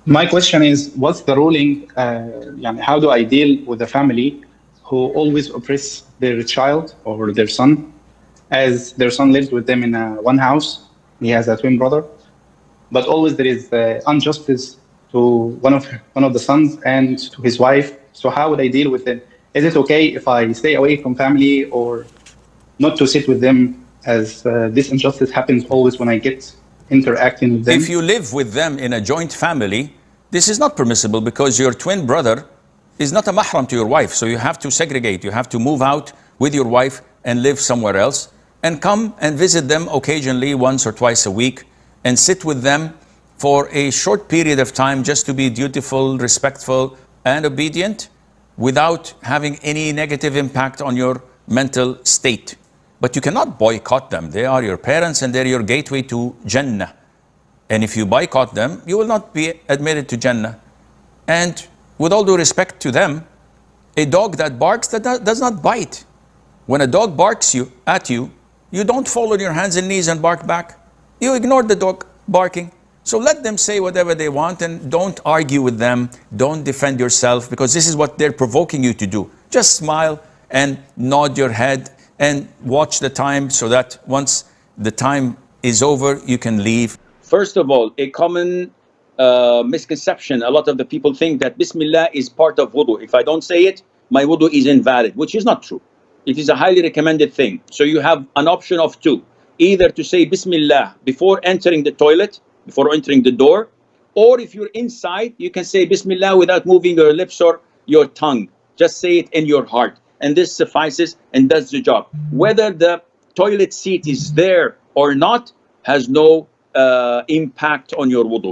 My question is, what's the ruling? يعني how do I deal with a family who always oppress their child or their son, as their son lives with them in one house? He has a twin brother, but always there is injustice to one of the sons and to his wife. So how would I deal with it? Is it okay if I stay away from family or not to sit with them, as this injustice happens always when I get interacting with them? If you live with them in a joint family, this is not permissible because your twin brother is not a mahram to your wife. So you have to segregate. You have to move out with your wife and live somewhere else and come and visit them occasionally, once or twice a week, and sit with them for a short period of time just to be dutiful, respectful, and obedient without having any negative impact on your mental state. But you cannot boycott them. They are your parents and they're your gateway to Jannah. And if you boycott them, you will not be admitted to Jannah. And with all due respect to them, a dog that barks does not bite. When a dog barks at you, you don't fall on your hands and knees and bark back. You ignore the dog barking. So let them say whatever they want and don't argue with them. Don't defend yourself, because this is what they're provoking you to do. Just smile and nod your head and watch the time so that once the time is over, you can leave. First of all, a common misconception, a lot of the people think that Bismillah is part of wudu. If I don't say it, my wudu is invalid, which is not true. It is a highly recommended thing. So you have an option of two: either to say Bismillah before entering the toilet, before entering the door, or if you're inside, you can say Bismillah without moving your lips or your tongue. Just say it in your heart, and this suffices and does the job. Whether the toilet seat is there or not has no impact on your wudu.